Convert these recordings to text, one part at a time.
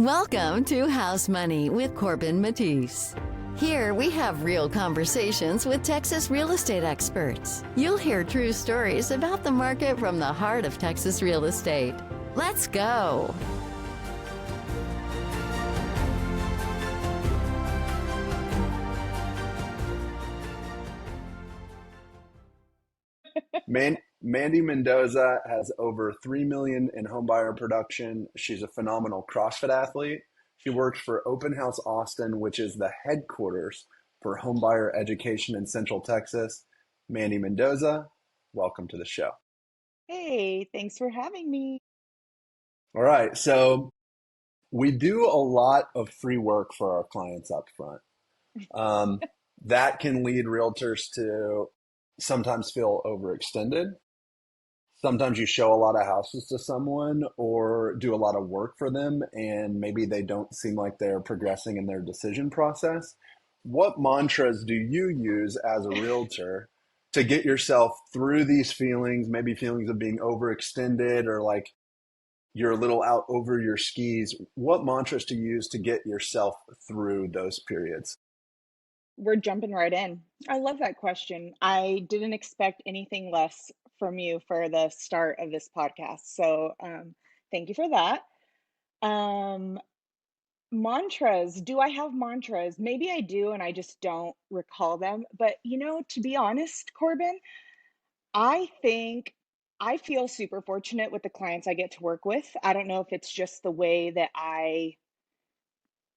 Welcome to House Money with Corbin Matisse. Here we have real conversations with Texas real estate experts. You'll hear true stories about the market from the heart of Texas real estate. Let's go. Mandy Mendoza has over 3 million in homebuyer production. She's a phenomenal CrossFit athlete. She works for Open House Austin, which is the headquarters for homebuyer education in Central Texas. Mandy Mendoza, welcome to the show. Hey, thanks for having me. All right, so we do a lot of free work for our clients up front. That can lead realtors to sometimes feel overextended. Sometimes you show a lot of houses to someone or do a lot of work for them, and maybe they don't seem like they're progressing in their decision process. What mantras do you use as a realtor to get yourself through these feelings, maybe feelings of being overextended or like you're a little out over your skis? What mantras to use to get yourself through those periods? We're jumping right in. I love that question. I didn't expect anything less from you for the start of this podcast. So, thank you for that. Um, Mantras. Do I have mantras? Maybe I do, and I just don't recall them. But, to be honest, Corbin, I think I feel super fortunate with the clients I get to work with. I don't know if it's just the way that I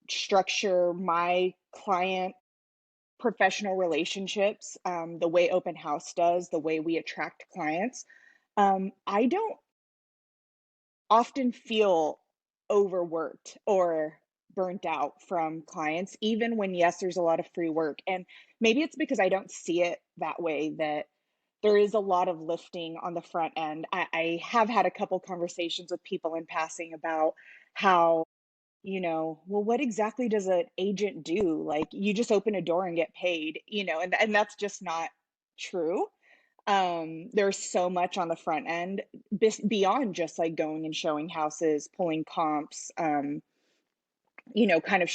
structure my client professional relationships, the way Open House does, the way we attract clients. I don't often feel overworked or burnt out from clients, even when, yes, there's a lot of free work. And maybe it's because I don't see it that way, that there is a lot of lifting on the front end. I have had a couple conversations with people in passing about how, well, what exactly does an agent do? Like, you just open a door and get paid, and that's just not true. There's so much on the front end beyond just like going and showing houses, pulling comps, kind of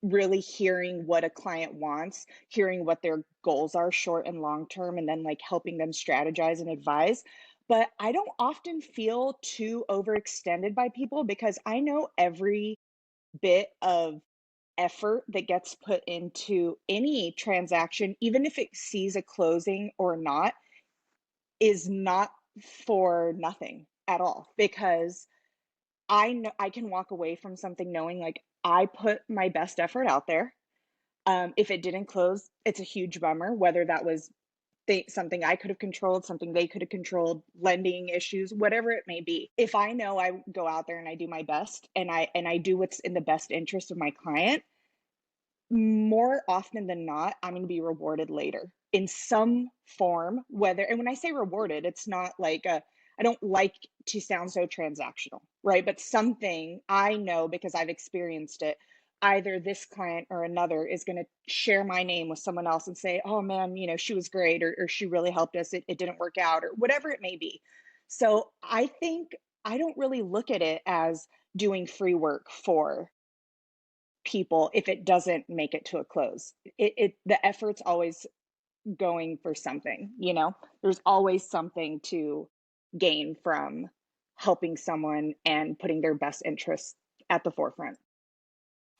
really hearing what a client wants, hearing what their goals are short and long term, and then like helping them strategize and advise. But I don't often feel too overextended by people because I know every bit of effort that gets put into any transaction, even if it sees a closing or not, is not for nothing at all. Because I know I can walk away from something knowing like I put my best effort out there. If it didn't close, it's a huge bummer, whether that was something I could have controlled, something they could have controlled, lending issues, whatever it may be. If I know I go out there and I do my best and I do what's in the best interest of my client, more often than not, I'm going to be rewarded later in some form, whether, and when I say rewarded, it's not like I don't like to sound so transactional, right? But something I know because I've experienced it, either this client or another is going to share my name with someone else and say, oh man, she was great, or she really helped us. It didn't work out, or whatever it may be. So I think I don't really look at it as doing free work for people if it doesn't make it to a close. The effort's always going for something, there's always something to gain from helping someone and putting their best interests at the forefront.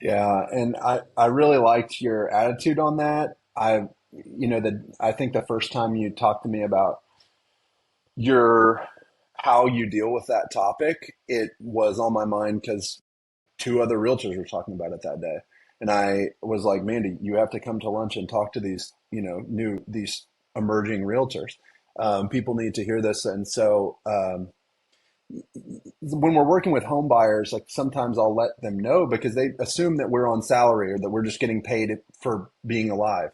Yeah, and I really liked your attitude on that. I think the first time you talked to me about your how you deal with that topic, it was on my mind because two other realtors were talking about it that day. And I was like, Mandy, you have to come to lunch and talk to these, these emerging realtors. People need to hear this. And so when we're working with home buyers, like sometimes I'll let them know because they assume that we're on salary or that we're just getting paid for being alive,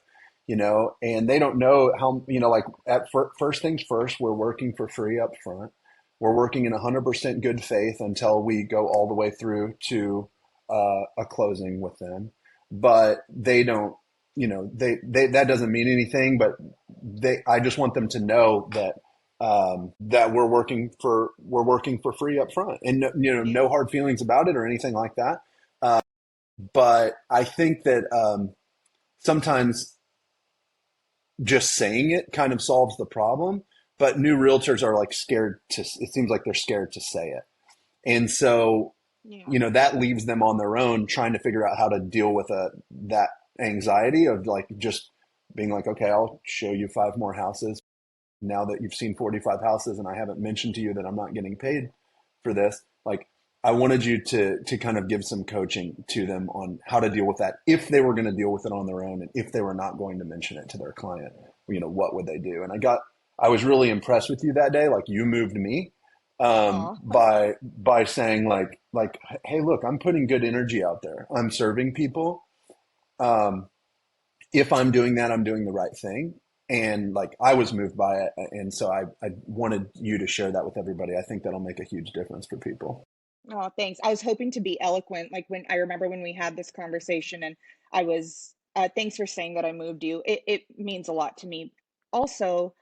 and they don't know how, like first things first, we're working for free up front. We're working in 100% good faith until we go all the way through to a closing with them. But they don't, they that doesn't mean anything. But I just want them to know that that we're working for free up front, and no hard feelings about it or anything like that. But I think that sometimes just saying it kind of solves the problem. But new realtors are like scared to, it seems like they're scared to say it. And so, Yeah. you know, that leaves them on their own trying to figure out how to deal with that anxiety of like just being like, okay, I'll show you 5 more houses now that you've seen 45 houses and I haven't mentioned to you that I'm not getting paid for this. Like, I wanted you to kind of give some coaching to them on how to deal with that if they were going to deal with it on their own, and if they were not going to mention it to their client, you know, what would they do? And I was really impressed with you that day. Like, you moved me Oh, by saying like, hey, look, I'm putting good energy out there. I'm serving people. Um, if I'm doing that, I'm doing the right thing. And like, I was moved by it. And so I wanted you to share that with everybody. I think that'll make a huge difference for people. oh, thanks. I was hoping to be eloquent. Like when I remember when we had this conversation and I was, thanks for saying that I moved you. It means a lot to me. Also,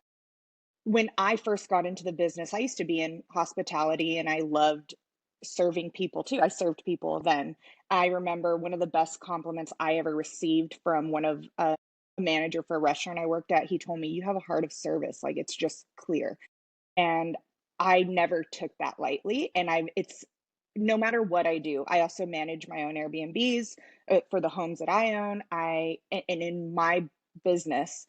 when I first got into the business, I used to be in hospitality and I loved serving people too. I served people then. I remember one of the best compliments I ever received from one of a manager for a restaurant I worked at. He told me, "You have a heart of service. Like it's just clear." And I never took that lightly. And it's no matter what I do, I also manage my own Airbnbs for the homes that I own. And in my business,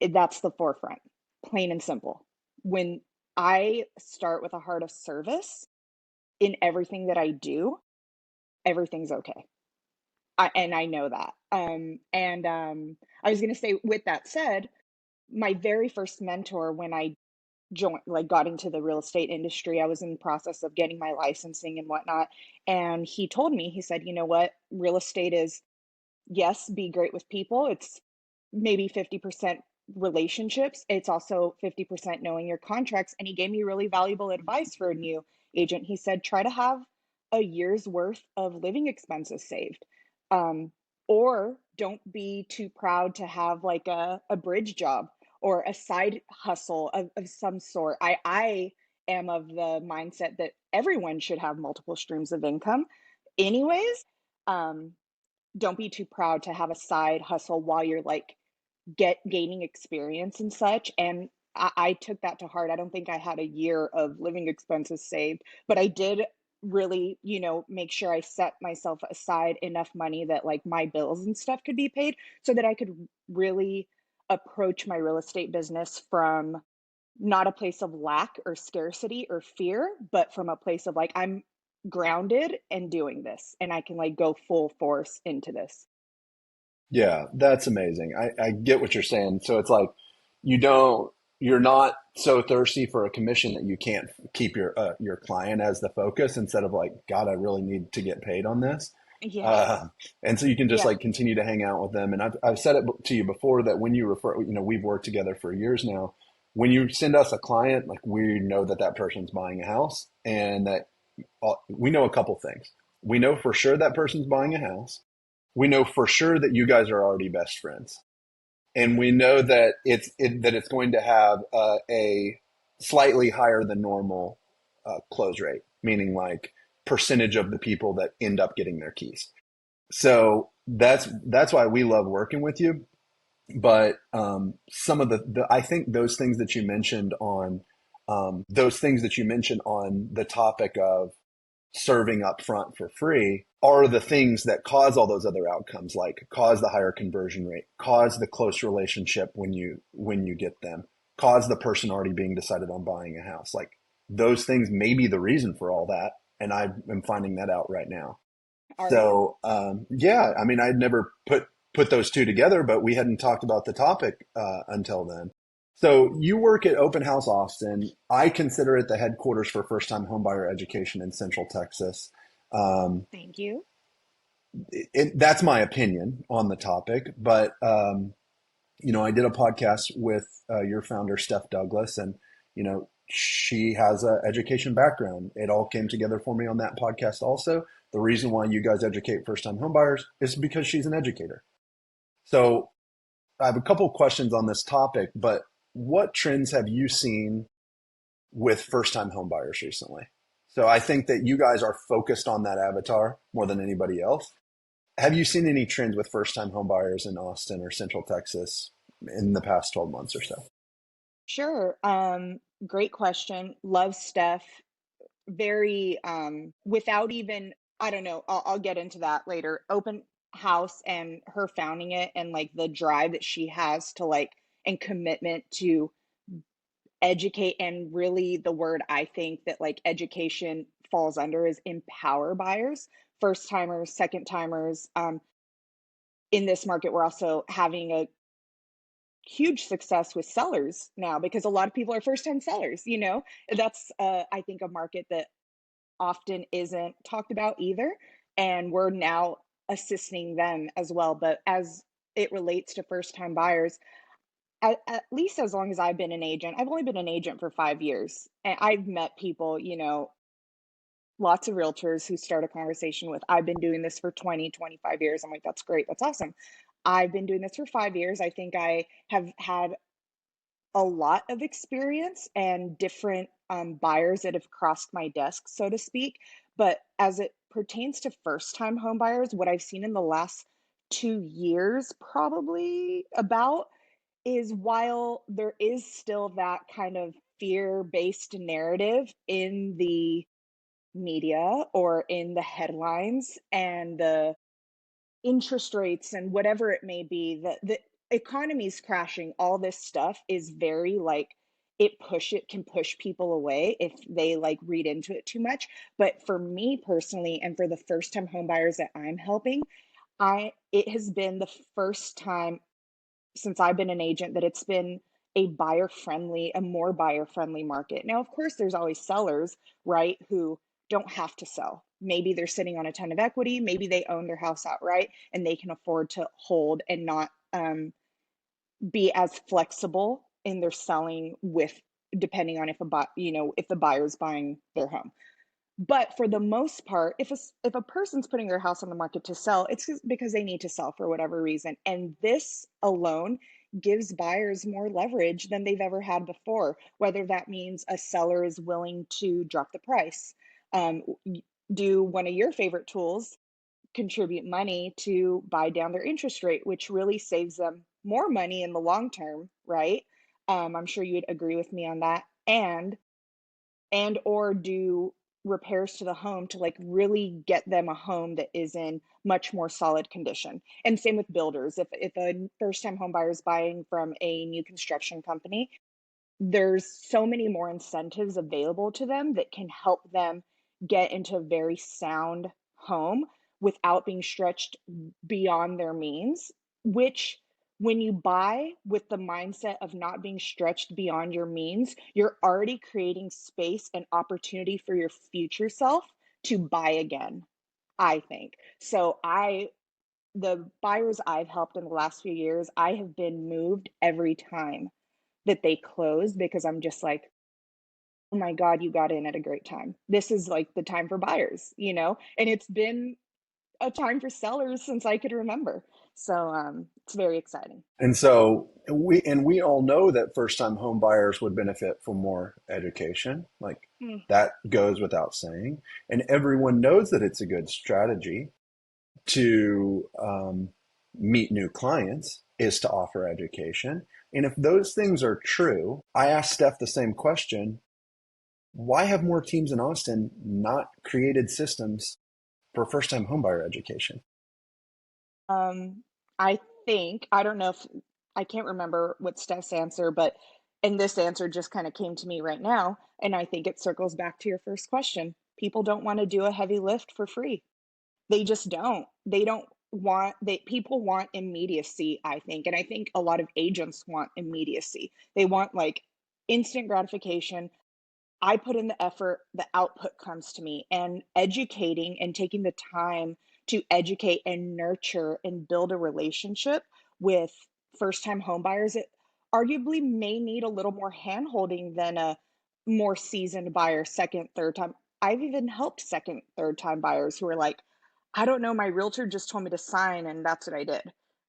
that's the forefront, plain and simple. When I start with a heart of service in everything that I do, everything's okay. And I know that. I was going to say, with that said, my very first mentor, when I joined, like got into the real estate industry, I was in the process of getting my licensing and whatnot. And he told me, he said, you know what, real estate is, yes, be great with people. It's maybe 50% relationships. It's also 50% knowing your contracts. And he gave me really valuable advice for a new agent. He said, try to have a year's worth of living expenses saved. Um, or don't be too proud to have like a bridge job or a side hustle of some sort. I am of the mindset that everyone should have multiple streams of income anyways. Um, don't be too proud to have a side hustle while you're like gaining experience and such. And I took that to heart. I don't think I had a year of living expenses saved, but I did really, make sure I set myself aside enough money that like my bills and stuff could be paid so that I could really approach my real estate business from not a place of lack or scarcity or fear, but from a place of like, I'm grounded and doing this and I can like go full force into this. Yeah, that's amazing. I get what you're saying. So it's like you don't, you're not so thirsty for a commission that you can't keep your client as the focus instead of like, God, I really need to get paid on this. Yeah. Uh, and so you can just Yeah. like continue to hang out with them. And I've said it to you before that when you refer, you know, we've worked together for years now. When you send us a client, like we know that that person's buying a house and that we know a couple things. We know for sure that person's buying a house. We know for sure that you guys are already best friends, and we know that it's going to have a slightly higher than normal close rate, meaning like percentage of the people that end up getting their keys. So that's why we love working with you. But some of the I think those things that you mentioned on the topic of serving up front for free are the things that cause all those other outcomes, like cause the higher conversion rate, cause the close relationship when you get them, cause the person already being decided on buying a house. Like those things may be the reason for all that, and I am finding that out right now. Are you? So yeah, I mean, I'd never put those two together, but we hadn't talked about the topic until then. So you work at Open House Austin. I consider it the headquarters for first-time homebuyer education in Central Texas. Um, Thank you. that's my opinion on the topic, but you know, I did a podcast with your founder, Steph Douglas, and you know, she has an education background. It all came together for me on that podcast. Also, the reason why you guys educate first-time homebuyers is because she's an educator. So I have a couple of questions on this topic, but what trends have you seen with first-time homebuyers recently? So I think that you guys are focused on that avatar more than anybody else. Have you seen any trends with first-time home buyers in Austin or Central Texas in the past 12 months or so? Sure. Great question. Love Steph. Very, without even, I don't know, I'll get into that later. Open house and her founding it and like the drive that she has to like, and commitment to educate. And really, the word I think that like education falls under is empower buyers, first timers, second timers. In this market, we're also having a huge success with sellers now because a lot of people are first time sellers, you know. That's I think a market that often isn't talked about either, and we're now assisting them as well. But as it relates to first time buyers, at least as long as I've been an agent, I've only been an agent for 5 years, and I've met people, you know, lots of realtors who start a conversation with, I've been doing this for 20, 25 years. I'm like, that's great, that's awesome. I've been doing this for 5 years. I think I have had a lot of experience and different buyers that have crossed my desk, so to speak. But as it pertains to first time home buyers, what I've seen in the last 2 years, probably about, is while there is still that kind of fear based narrative in the media or in the headlines and the interest rates and whatever it may be, the economy's crashing, all this stuff is very like, it can push people away if they like read into it too much. But for me personally, and for the first time home buyers that I'm helping, I it has been the first time since I've been an agent that it's been a more buyer friendly market. Now, of course, there's always sellers, right, who don't have to sell. Maybe they're sitting on a ton of equity. Maybe they own their house outright and they can afford to hold and not be as flexible in their selling with, depending on if the buyer's buying their home. But for the most part, if a person's putting their house on the market to sell, it's because they need to sell for whatever reason. And this alone gives buyers more leverage than they've ever had before, whether that means a seller is willing to drop the price, um, do one of your favorite tools, contribute money to buy down their interest rate, which really saves them more money in the long term, right? I'm sure you'd agree with me on that. And or do repairs to the home to like really get them a home that is in much more solid condition. And same with builders. If a first time home buyer is buying from a new construction company, there's so many more incentives available to them that can help them get into a very sound home without being stretched beyond their means, which when you buy with the mindset of not being stretched beyond your means, you're already creating space and opportunity for your future self to buy again, I think. The buyers I've helped in the last few years, I have been moved every time that they close because I'm just like, oh my God, you got in at a great time. This is like the time for buyers, you know? And it's been a time for sellers since I could remember. So it's very exciting. And so we all know that first-time home buyers would benefit from more education. Like Mm. that goes without saying. And everyone knows that it's a good strategy to meet new clients is to offer education. And if those things are true, I asked Steph the same question. Why have more teams in Austin not created systems for first-time homebuyer education? Um, I think, I don't know if, I can't remember what Steph's answer, but, and this answer just kind of came to me right now. And I think it circles back to your first question. People don't want to do a heavy lift for free. They just don't. They don't want they people want immediacy, I think. And I think a lot of agents want immediacy. They want like instant gratification. I put in the effort, the output comes to me. And educating and taking the time to educate and nurture and build a relationship with first time homebuyers, it arguably may need a little more hand holding than a more seasoned buyer, second, third time. I've even helped second, third time buyers who are like, I don't know, my realtor just told me to sign and that's what I did.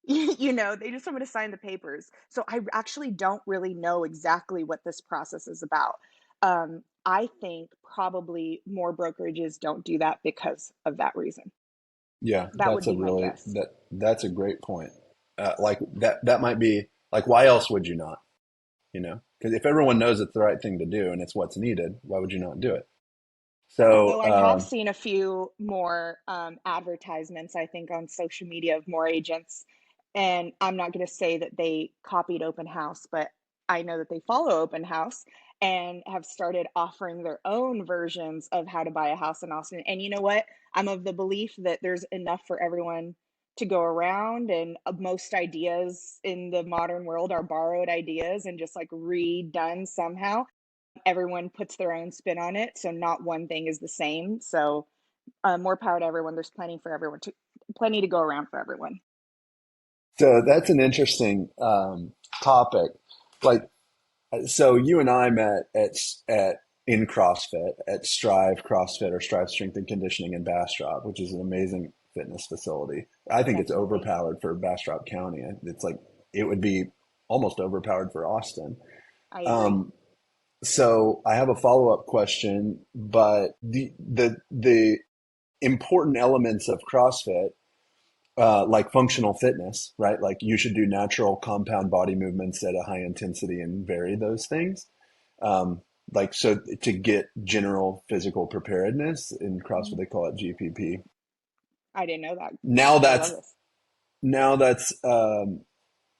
You know, they just told me to sign the papers. So I actually don't really know exactly what this process is about. I think probably more brokerages don't do that because of that reason. Yeah, That would be my guess. that's a great point. Like that might be like, why else would you not? You know, because if everyone knows it's the right thing to do and it's what's needed, why would you not do it? So Although I have seen a few more advertisements, I think, on social media of more agents. And I'm not going to say that they copied Open House, but I know that they follow Open House and have started offering their own versions of how to buy a house in Austin. And you know what? I'm of the belief that there's enough for everyone to go around, and most ideas in the modern world are borrowed ideas and just like redone somehow. Everyone puts their own spin on it, so not one thing is the same. So more power to everyone. There's plenty to go around for everyone. so that's an interesting topic. Like, so you and I met at in CrossFit at Strive CrossFit or Strive Strength and Conditioning in Bastrop, which is an amazing fitness facility. I think it's Definitely. overpowered for Bastrop County. It's like it would be almost overpowered for Austin. I agree. Um, so I have a follow-up question, but the important elements of CrossFit, like functional fitness, right? Like you should do natural compound body movements at a high intensity and vary those things. Um, like so to get general physical preparedness in CrossFit, Mhm. they call it GPP. I didn't know that. Now I love that's this. now that's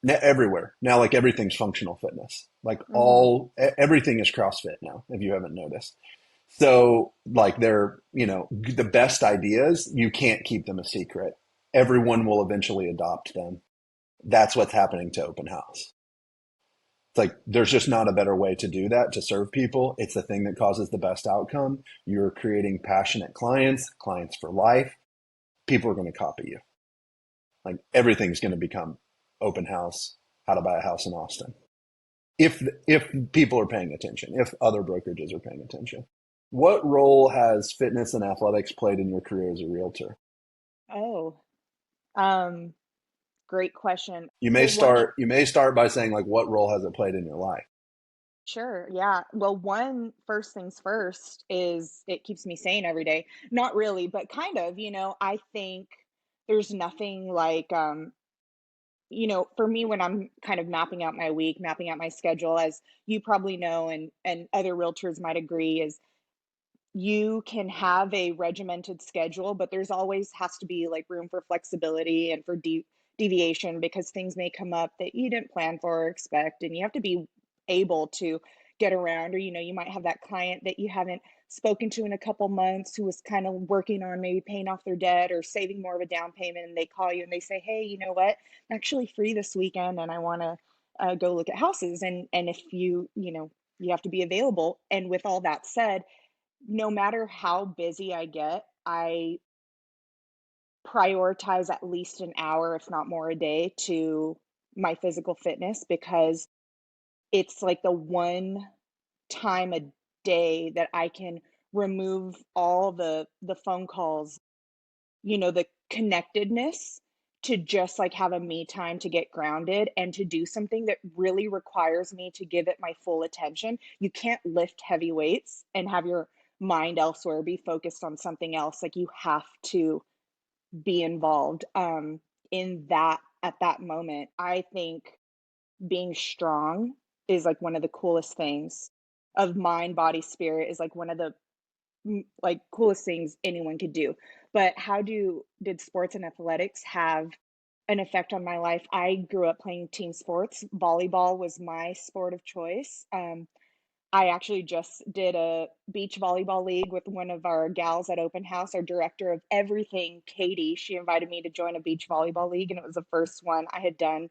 everywhere. Now like everything's functional fitness. Like Hmm. everything is CrossFit now, if you haven't noticed. So, like, they're, the best ideas, you can't keep them a secret. Everyone will eventually adopt them. That's what's happening to Open House. It's like there's just not a better way to do that to serve people. It's the thing that causes the best outcome. You're creating passionate clients, clients for life. People are going to copy you. Like, everything's going to become Open House, how to buy a house in Austin. If people are paying attention, if other brokerages are paying attention. What role has fitness and athletics played in your career as a realtor? Oh, um, great question. You may Well, one, start by saying like what role has it played in your life? sure, yeah. Well, one, first things first is it keeps me sane every day. Not really, but kind of, I think there's nothing like for me, when I'm kind of mapping out my week, mapping out my schedule, as you probably know, and other realtors might agree, is you can have a regimented schedule, but there's always has to be like room for flexibility and for deviation, because things may come up that you didn't plan for or expect, and you have to be able to get around. Or you might have that client that you haven't spoken to in a couple months, who was kind of working on maybe paying off their debt or saving more of a down payment, and they call you and they say, hey, you know what, I'm actually free this weekend and I want to go look at houses. And if you have to be available. And with all that said, no matter how busy I get, I prioritize at least an hour, if not more, a day to my physical fitness, because it's like the one time a day that I can remove all the phone calls, the connectedness, to just like have a me time to get grounded and to do something that really requires me to give it my full attention. You can't lift heavy weights and have your mind elsewhere, be focused on something else. Like, you have to be involved in that at that moment. I think being strong is like one of the coolest things of mind, body, spirit, is like one of the like coolest things anyone could do. But how did sports and athletics have an effect on my life? I grew up playing team sports. Volleyball was my sport of choice. I actually just did a beach volleyball league with one of our gals at Open House, our director of everything, Katie. She invited me to join a beach volleyball league, and it was the first one I had done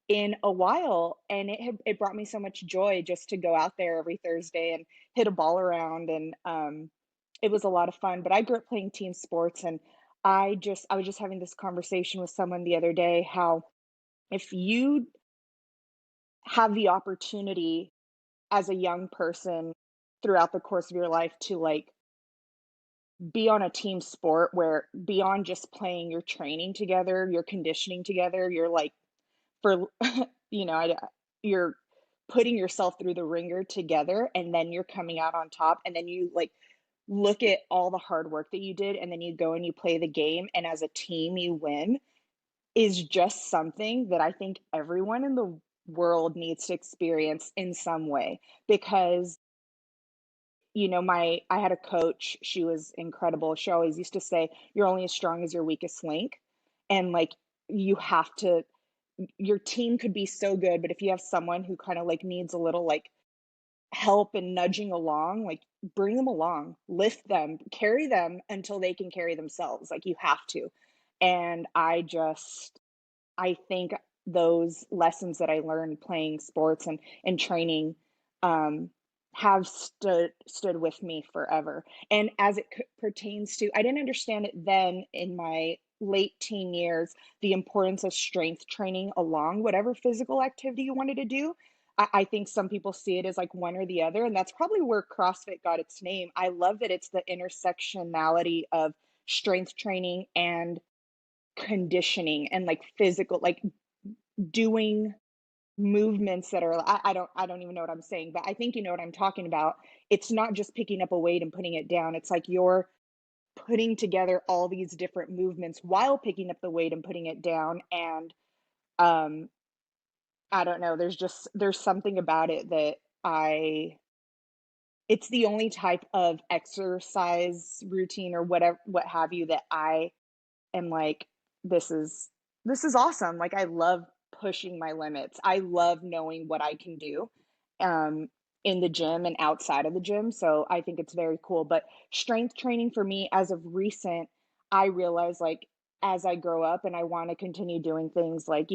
in a while, and it brought me so much joy just to go out there every Thursday and hit a ball around. And it was a lot of fun. But I grew up playing team sports, and I was just having this conversation with someone the other day, how if you have the opportunity as a young person throughout the course of your life to like be on a team sport, where beyond just playing, you're training together, you're conditioning together, you're like, for you know I, you're putting yourself through the ringer together, and then you're coming out on top, and then you like look at all the hard work that you did and then you go and you play the game and as a team you win is just something that I think everyone in the world needs to experience in some way because I had a coach, she was incredible. She always used to say, "You're only as strong as your weakest link." And like you have to your team could be so good, but if you have someone who kind of like needs a little like help and nudging along, like bring them along, lift them, carry them until they can carry themselves. Like you have to. And I think those lessons that I learned playing sports and training um, have stood with me forever. And as it pertains to, I didn't understand it then in my late teen years, the importance of strength training along whatever physical activity you wanted to do. I think some people see it as like one or the other, and that's probably where CrossFit got its name. I love that it's the intersectionality of strength training and conditioning and like physical, like doing movements that are I don't even know what I'm saying, but I think you know what I'm talking about. It's not just picking up a weight and putting it down. It's like you're putting together all these different movements while picking up the weight and putting it down. And um I don't know, there's something about it that I it's the only type of exercise routine or whatever what have you that I am like, this is this is awesome. Like I love pushing my limits. I love knowing what I can do um in the gym and outside of the gym. So I think it's very cool. But strength training for me as of recent, I realize like as I grow up and I want to continue doing things like,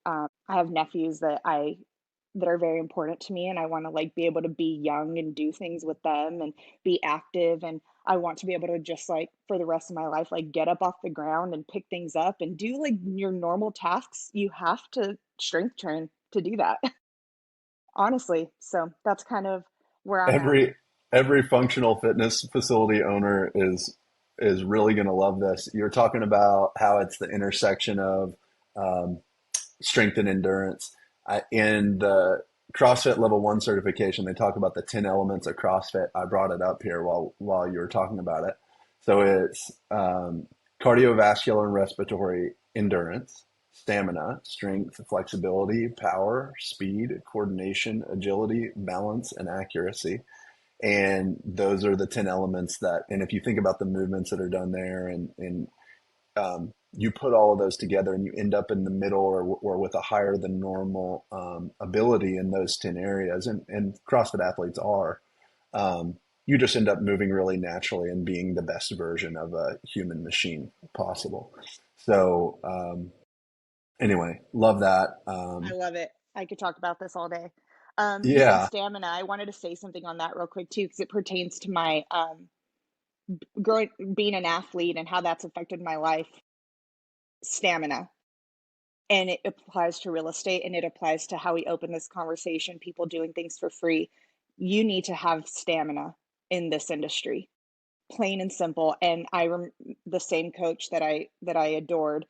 I have nephews that are very important to me and I want to like be able to be young and do things with them and be active and I want to be able to just like for the rest of my life, like get up off the ground and pick things up and do like your normal tasks. You have to strength train to do that, honestly. So that's kind of where I'm at. Every functional fitness facility owner is really going to love this. You're talking about how it's the intersection of um, strength and endurance. In the CrossFit Level 1 certification, they talk about the 10 elements of CrossFit. I brought it up here while you were talking about it. So it's cardiovascular and respiratory endurance, stamina, strength, flexibility, power, speed, coordination, agility, balance, and accuracy. And those are the 10 elements and if you think about the movements that are done there and you put all of those together and you end up in the middle or with a higher than normal ability in those 10 areas. And CrossFit athletes are, you just end up moving really naturally and being the best version of a human machine possible. So, anyway, love that. I love it. I could talk about this all day. You said Yeah, stamina. I wanted to say something on that real quick too, because it pertains to my growing, being an athlete and how that's affected my life. Stamina. And it applies to real estate and it applies to how we open this conversation, people doing things for free. You need to have stamina in this industry, plain and simple. And the same coach that I adored,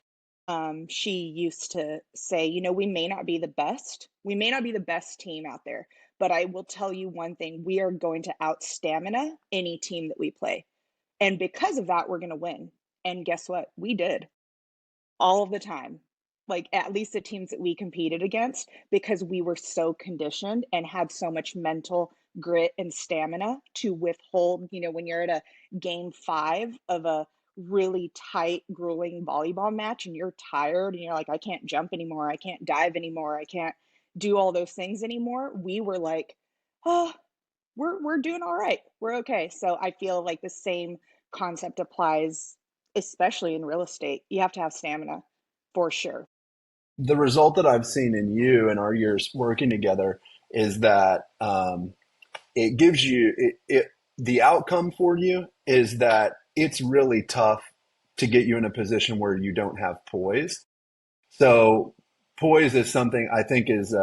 she used to say, we may not be the best, we may not be the best team out there, but I will tell you one thing: we are going to out stamina any team that we play, and because of that, we're going to win. And guess what? We did all of the time, like at least the teams that we competed against, because we were so conditioned and had so much mental grit and stamina to withhold, when you're at a game 5 of a really tight, grueling volleyball match and you're tired and you're like, I can't jump anymore, I can't dive anymore, I can't do all those things anymore. We were like, oh, we're doing all right, we're okay. So I feel like the same concept applies, especially in real estate. You have to have stamina for sure. the result that I've seen in you and our years working together is that it gives you the outcome for you is that it's really tough to get you in a position where you don't have poise. So poise is something I think is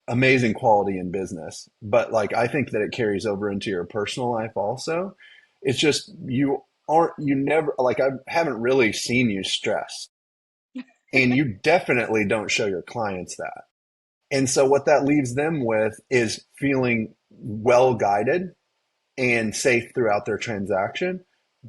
amazing quality in business, but like I think that it carries over into your personal life also. It's just you never like I haven't really seen you stress, and you definitely don't show your clients that. And so what that leaves them with is feeling well guided and safe throughout their transaction.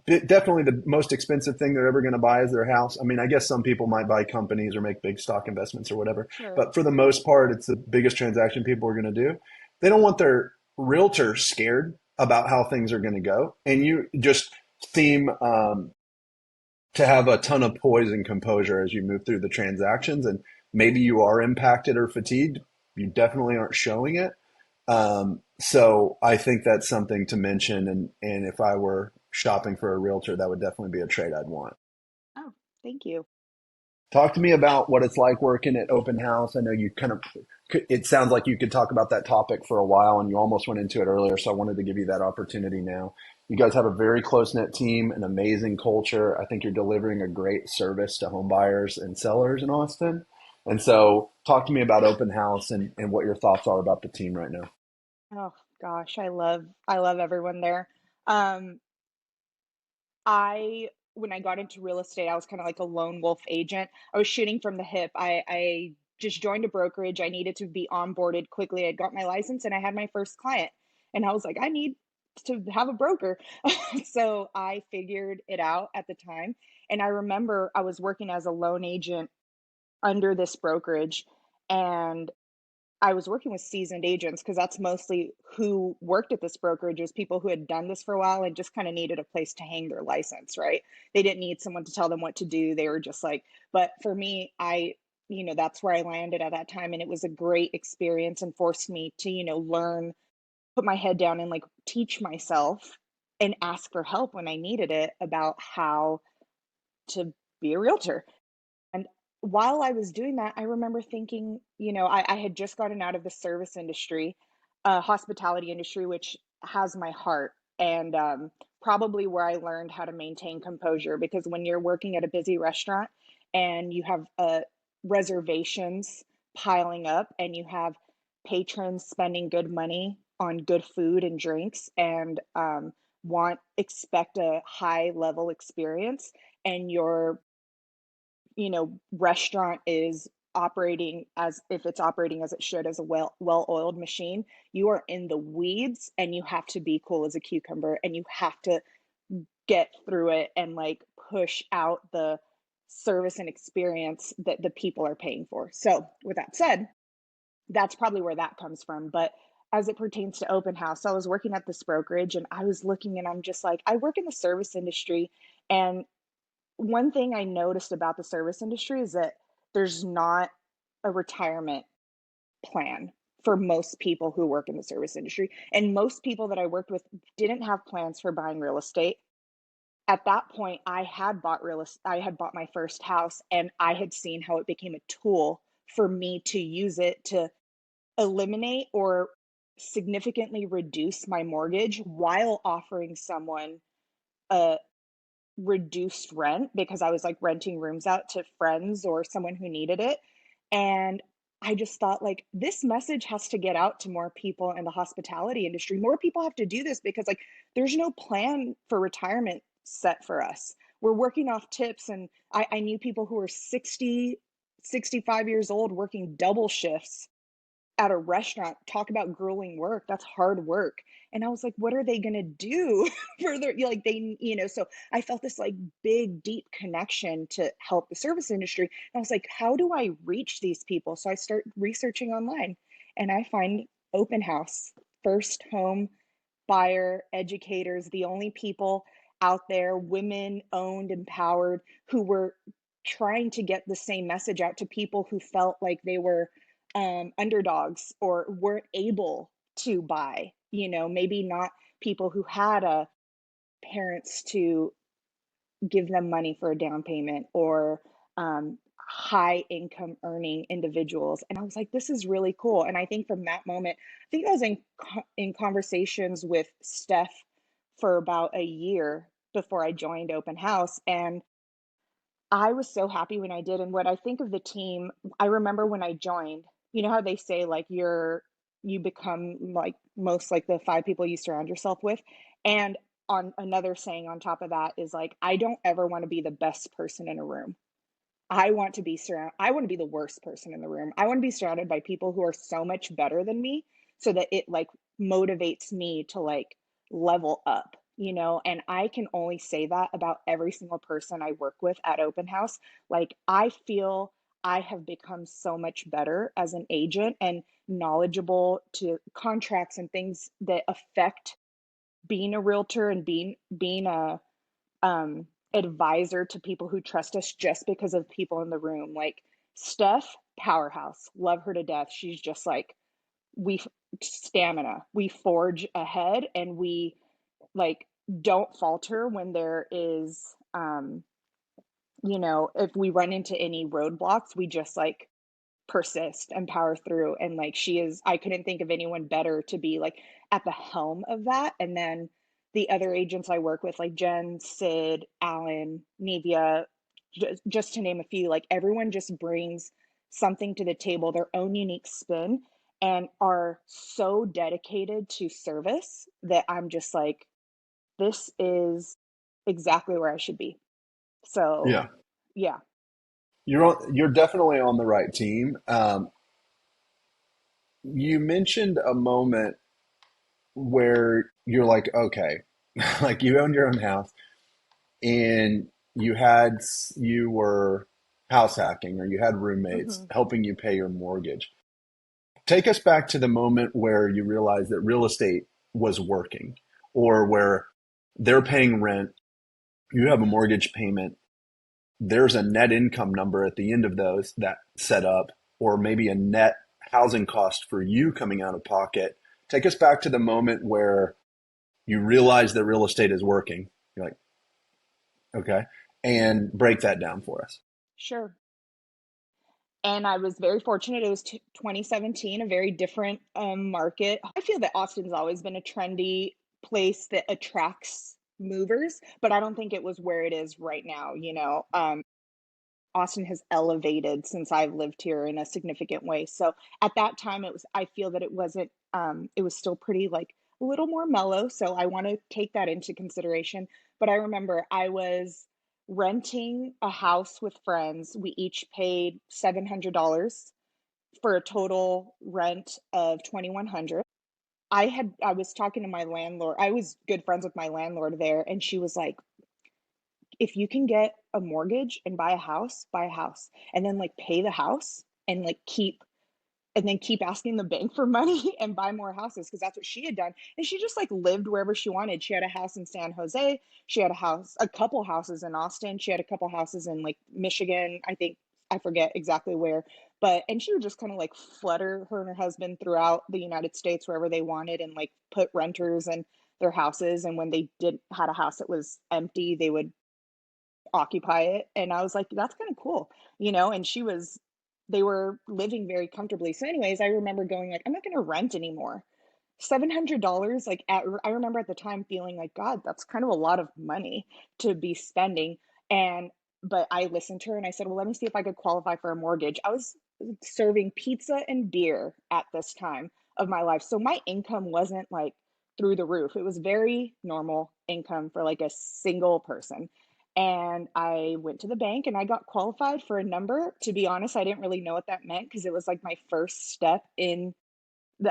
Definitely the most expensive thing they're ever going to buy is their house. I mean, I guess some people might buy companies or make big stock investments or whatever, Sure. but for the most part, it's the biggest transaction people are going to do. They don't want their realtor scared about how things are going to go. And you just seem to have a ton of poise and composure as you move through the transactions. And maybe you are impacted or fatigued. You definitely aren't showing it. So I think that's something to mention. And if I were shopping for a realtor, that would definitely be a trait I'd want. Oh, thank you. Talk to me about what it's like working at open house. I know you kind of, it sounds like you could talk about that topic for a while and you almost went into it earlier. So I wanted to give you that opportunity now. You guys have a very close knit team, an amazing culture. I think you're delivering a great service to home buyers and sellers in Austin. And so talk to me about open house and what your thoughts are about the team right now. Oh gosh, I love everyone there. Um, I when I got into real estate, I was kind of like a lone wolf agent. I was shooting from the hip. I just joined a brokerage. I needed to be onboarded quickly. I got my license and I had my first client. And I was like, I need to have a broker. So I figured it out at the time. And I remember I was working as a loan agent under this brokerage, and I was working with seasoned agents because that's mostly who worked at this brokerage, is people who had done this for a while and just kind of needed a place to hang their license, right? They didn't need someone to tell them what to do. They were just like, but for me, that's where I landed at that time. And it was a great experience and forced me to, learn, put my head down and like teach myself and ask for help when I needed it about how to be a realtor. And while I was doing that, I remember thinking, I had just gotten out of the service industry, hospitality industry, which has my heart, and probably where I learned how to maintain composure. Because when you're working at a busy restaurant and you have reservations piling up and you have patrons spending good money on good food and drinks and expect a high level experience, and your restaurant is operating as if it's operating as it should, as a well-oiled machine, you are in the weeds and you have to be cool as a cucumber and you have to get through it and like push out the service and experience that the people are paying for. So with that said, that's probably where that comes from. But as it pertains to open house, I was working at this brokerage and I was looking and I'm just like, I work in the service industry, and one thing I noticed about the service industry is that there's not a retirement plan for most people who work in the service industry. And most people that I worked with didn't have plans for buying real estate. At that point, I had bought my first house and I had seen how it became a tool for me to use it to eliminate or significantly reduce my mortgage while offering someone a reduced rent, because I was like renting rooms out to friends or someone who needed it. And I just thought, like, this message has to get out to more people in the hospitality industry. More people have to do this because like there's no plan for retirement set for us. We're working off tips, and I knew people who were 60, 65 years old working double shifts at a restaurant. Talk about grueling work. That's hard work. And I was like, what are they going to do for their, like, so I felt this like big, deep connection to help the service industry. And I was like, how do I reach these people? So I start researching online and I find open house, first home buyer educators, the only people out there, women owned, empowered, who were trying to get the same message out to people who felt like they were underdogs or weren't able to buy, maybe not people who had parents to give them money for a down payment, or high income earning individuals. And I was like, this is really cool. And I think from that moment, I think I was in conversations with Steph for about a year before I joined open house, and I was so happy when I did. And what I think of the team, I remember when I joined, you know how they say like you become like most like the five people you surround yourself with. And on another saying on top of that is like, I don't ever want to be the best person in a room. I want to be the worst person in the room. I want to be surrounded by people who are so much better than me, so that it like motivates me to like level up, and I can only say that about every single person I work with at Open House. Like, I feel I have become so much better as an agent and knowledgeable to contracts and things that affect being a realtor and being a advisor to people who trust us just because of people in the room. Like Steph, powerhouse, love her to death. She's just like, we stamina, we forge ahead, and we like don't falter when there is if we run into any roadblocks, we just like persist and power through. And like, I couldn't think of anyone better to be like at the helm of that. And then the other agents I work with, like Jen, Sid, Alan, Nevia, just to name a few, like everyone just brings something to the table, their own unique spin, and are so dedicated to service that I'm just like, this is exactly where I should be. So, Yeah. yeah. You're definitely on the right team. You mentioned a moment where you're like, okay, like you owned your own house and you were house hacking or you had roommates Hmm. helping you pay your mortgage. Take us back to the moment where you realized that real estate was working or where they're paying rent, you have a mortgage payment, there's a net income number at the end of those that set up, or maybe a net housing cost for you coming out of pocket. Take us back to the moment where you realize that real estate is working. You're like, okay, and break that down for us. Sure. And I was very fortunate. It was 2017, a very different market. I feel that Austin's always been a trendy place that attracts movers, but I don't think it was where it is right now. Austin has elevated since I've lived here in a significant way. So at that time, I feel that it wasn't, it was still pretty like a little more mellow. So I want to take that into consideration. But I remember I was renting a house with friends. We each paid $700 for a total rent of 2,100. I was talking to my landlord. I was good friends with my landlord there, and she was like, if you can get a mortgage and buy a house, and then like pay the house and like keep asking the bank for money and buy more houses, because that's what she had done. And she just like lived wherever she wanted. She had a house in San Jose, she had a couple houses in Austin, she had a couple houses in like Michigan, I think. I forget exactly where, and she would just kind of like flutter her and her husband throughout the United States wherever they wanted, and like put renters in their houses. And when they did had a house that was empty, they would occupy it. And I was like, that's kind of cool, and they were living very comfortably. So, anyways, I remember going like, I'm not going to rent anymore. $700, like I remember at the time feeling like, God, that's kind of a lot of money to be spending. And, but I listened to her and I said, well, let me see if I could qualify for a mortgage. I was serving pizza and beer at this time of my life. So my income wasn't like through the roof. It was very normal income for like a single person. And I went to the bank and I got qualified for a number. To be honest, I didn't really know what that meant because it was like my first step in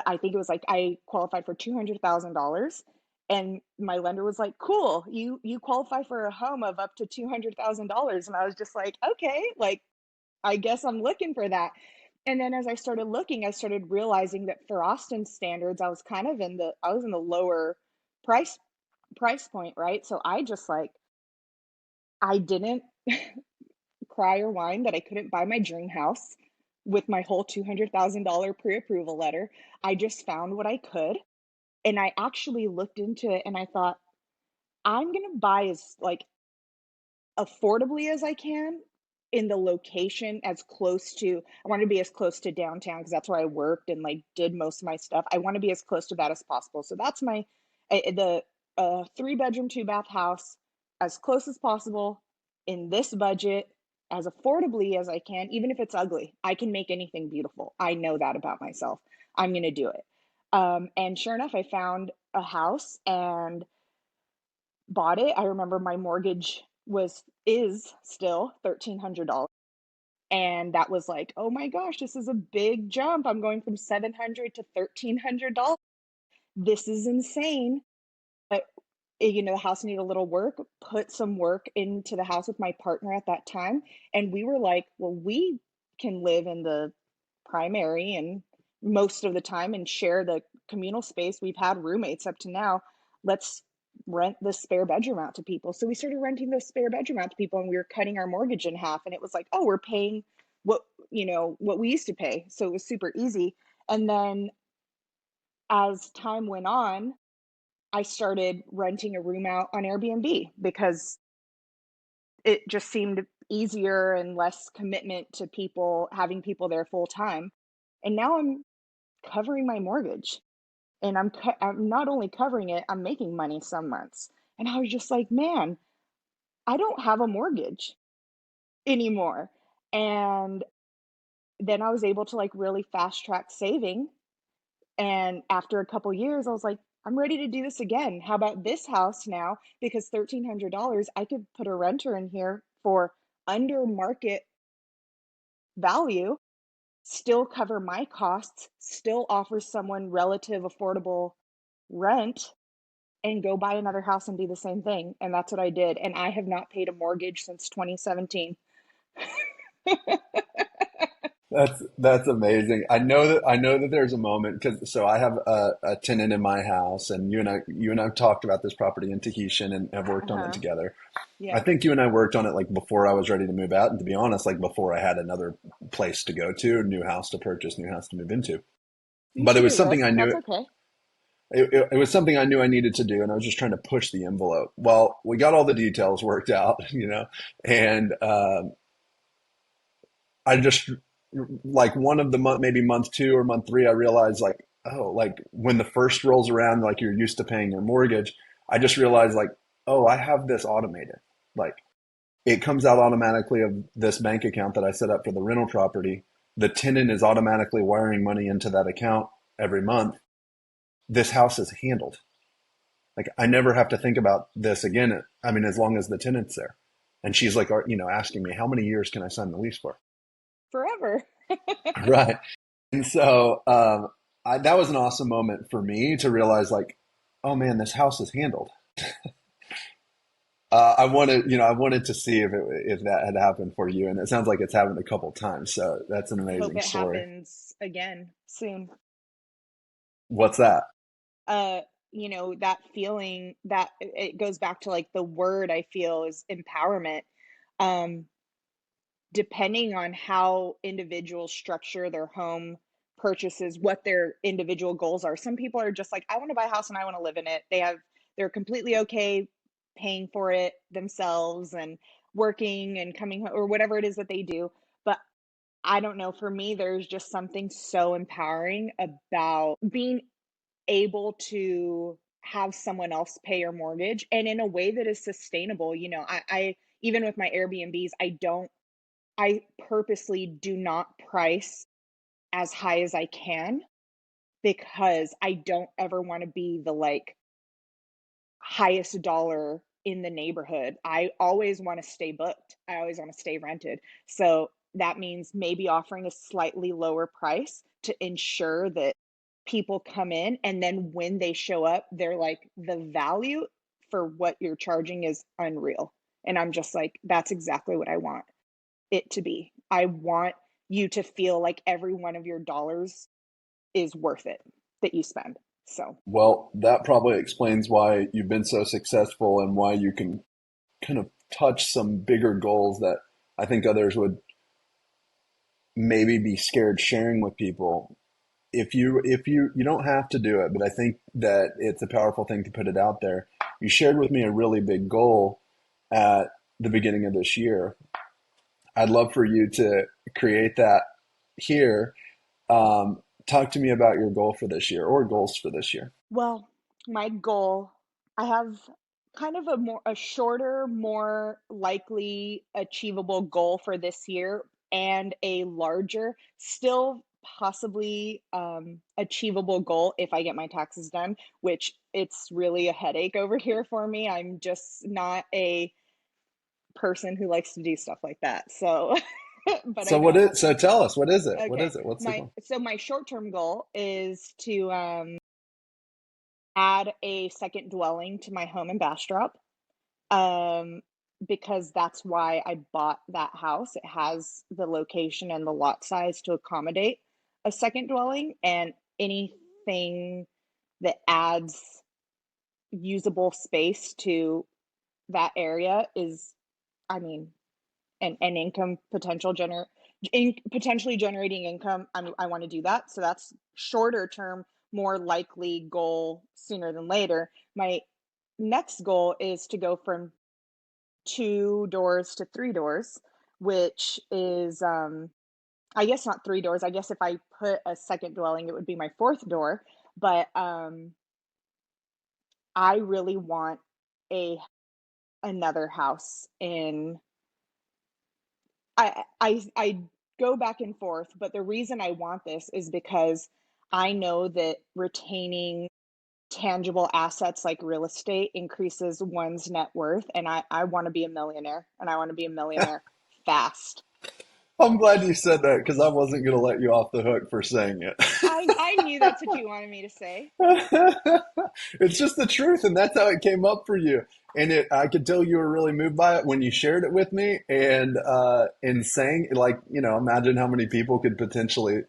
I think it was like I qualified for $200,000. And my lender was like, cool, you qualify for a home of up to $200,000. And I was just like, okay, like I guess I'm looking for that. And then as I started looking, I started realizing that for Austin standards, I was in the lower price price point, right? So I didn't cry or whine that I couldn't buy my dream house with my whole $200,000 pre-approval letter. I just found what I could, and I actually looked into it and I thought, I'm going to buy as like affordably as I can in the location as close to I want to be as close to downtown because that's where I worked and like did most of my stuff. I want to be as close to that as possible. So that's the 3 bedroom 2 bath house, as close as possible in this budget, as affordably as I can. Even if it's ugly, I can make anything beautiful. I know that about myself. I'm going to do it. And sure enough, I found a house and bought it. I remember my mortgage is still $1,300. And that was like, oh my gosh, this is a big jump. I'm going from 700 to $1,300. This is insane. the house needed a little work, put some work into the house with my partner at that time. And we were like, well, we can live in the primary and most of the time and share the communal space. We've had roommates up to now. Let's rent the spare bedroom out to people. So we started renting the spare bedroom out to people, and we were cutting our mortgage in half. And it was like, oh, we're paying what we used to pay. So it was super easy. And then as time went on, I started renting a room out on Airbnb because it just seemed easier and less commitment to people, having people there full time. And now I'm covering my mortgage, and I'm not only covering it, I'm making money some months. And I was just like, man, I don't have a mortgage anymore. And then I was able to like really fast track saving. And after a couple years, I was like, I'm ready to do this again. How about this house now? Because $1,300, I could put a renter in here for under market value, still cover my costs, still offer someone relative affordable rent, and go buy another house and do the same thing. And that's what I did. And I have not paid a mortgage since 2017. That's amazing. I know that there's a moment because so I have a tenant in my house, and you and I've talked about this property in Tahitian and have worked on it Uh-huh. together. I Yeah. think you and I worked on it like before I was ready to move out, and to be honest, like before I had another place to go to, new house to purchase, new house to move into. You But it should was do something this. I That's knew okay. it was something I knew I needed to do, and I was just trying to push the envelope. Well, we got all the details worked out, and I just like one of the month, maybe month two or month three, I realized like, oh, like when the first rolls around, like you're used to paying your mortgage, I just realized like, oh, I have this automated. Like it comes out automatically of this bank account that I set up for the rental property. The tenant is automatically wiring money into that account every month. This house is handled. Like I never have to think about this again. I mean, as long as the tenant's there. And she's like, asking me, how many years can I sign the lease for? Forever. Right. And so that was an awesome moment for me to realize, like, oh man, this house is handled. I wanted to see if that had happened for you, and it sounds like it's happened a couple times. So that's an I hope amazing it story. happens again soon. What's that? uh that feeling, that it goes back to like the word I feel is empowerment. um Depending on how individuals structure their home purchases, what their individual goals are, some people are just like, I want to buy a house and I want to live in it. They're completely okay paying for it themselves and working and coming home or whatever it is that they do. But I don't know, for me there's just something so empowering about being able to have someone else pay your mortgage and in a way that is sustainable. I even with my Airbnbs, I purposely do not price as high as I can because I don't ever want to be the like highest dollar in the neighborhood. I always want to stay booked. I always want to stay rented. So that means maybe offering a slightly lower price to ensure that people come in, and then when they show up, they're like, the value for what you're charging is unreal. And I'm just like, that's exactly what I want it to be. I want you to feel like every one of your dollars is worth it that you spend. So, Well, that probably explains why you've been so successful and why you can kind of touch some bigger goals that I think others would maybe be scared sharing with people. If you don't have to do it, but I think that it's a powerful thing to put it out there. You shared with me a really big goal at the beginning of this year. I'd love for you to create that here. Talk to me about your goal for this year or goals for this year. well, my goal, I have kind of a shorter, more likely achievable goal for this year, and a larger, still possibly achievable goal if I get my taxes done, which it's really a headache over here for me. I'm just not a person who likes to do stuff like that. So, but I So know what I have is, so to. tell us, what is it? What Okay. is it? What's the My goal? so my short-term goal is to add a second dwelling to my home in Bastrop, um, because that's why I bought that house. It has the location and the lot size to accommodate a second dwelling, and anything that adds usable space to that area is, I mean, an income potentially generating income. I want to do that. So that's shorter term, more likely goal sooner than later. My next goal is to go from 2 doors to 3 doors, which is, I guess not 3 doors. I guess if I put a second dwelling, it would be my fourth door. But I really want a another house in. I go back and forth, but the reason I want this is because I know that retaining tangible assets like real estate increases one's net worth, and I want to be a millionaire, and I want to be a millionaire fast. I'm glad you said that because I wasn't going to let you off the hook for saying it. I knew that's what you wanted me to say. It's just the truth, and that's how it came up for you. And I could tell you were really moved by it when you shared it with me. And in saying, like, imagine how many people could potentially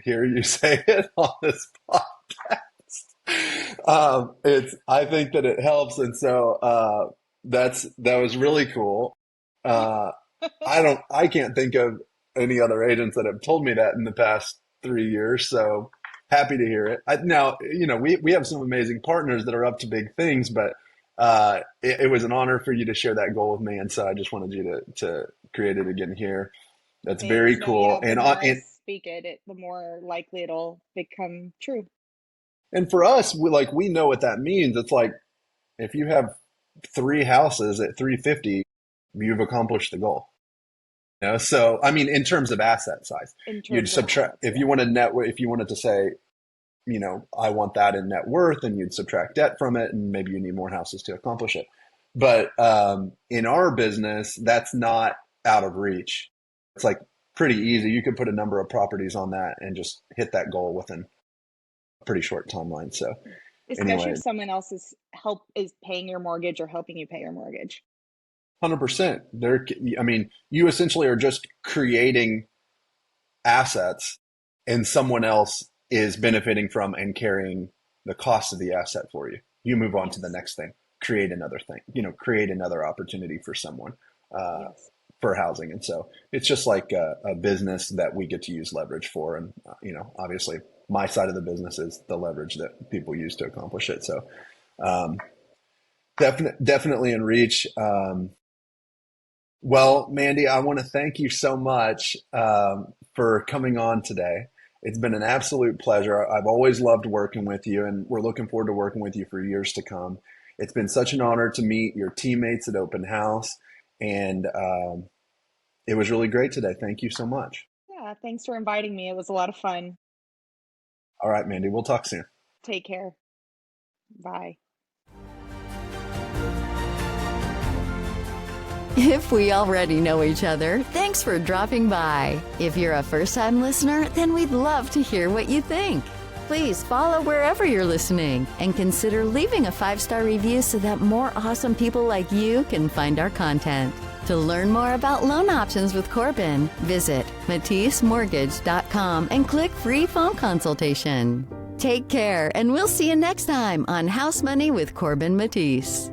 hear you say it on this podcast. I think that it helps, and so that was really cool. I can't think of any other agents that have told me that in the past 3 years. So happy to hear it. Now, we have some amazing partners that are up to big things, but it was an honor for you to share that goal with me. And so I just wanted you to create it again here. That's very No, cool. yeah, the more I speak it, the more likely it'll become true. And for us, we know what that means. It's like if you have 3 houses at 350, you've accomplished the goal. So I mean, in terms of asset size, you'd subtract if you wanted if you wanted to say, I want that in net worth, and you'd subtract debt from it, and maybe you need more houses to accomplish it. But in our business, that's not out of reach. It's like pretty easy. You could put a number of properties on that and just hit that goal within a pretty short timeline. So especially anyway, if someone else is paying your mortgage or helping you pay your mortgage. 100%. You essentially are just creating assets, and someone else is benefiting from and carrying the cost of the asset for you. You move on to the next thing, create another thing, create another opportunity for someone for housing. And so it's just like a business that we get to use leverage for. And, obviously my side of the business is the leverage that people use to accomplish it. So definitely in reach. Well, Mandy, I want to thank you so much for coming on today. It's been an absolute pleasure. I've always loved working with you, and we're looking forward to working with you for years to come. It's been such an honor to meet your teammates at Open House, and it was really great today. Thank you so much. Yeah, thanks for inviting me. It was a lot of fun. All right, Mandy, we'll talk soon. Take care. Bye. If we already know each other, thanks for dropping by. If you're a first-time listener, then we'd love to hear what you think. Please follow wherever you're listening and consider leaving a 5-star review so that more awesome people like you can find our content. To learn more about loan options with Corbin, visit MatisseMortgage.com and click free phone consultation. Take care, and we'll see you next time on House Money with Corbin Matisse.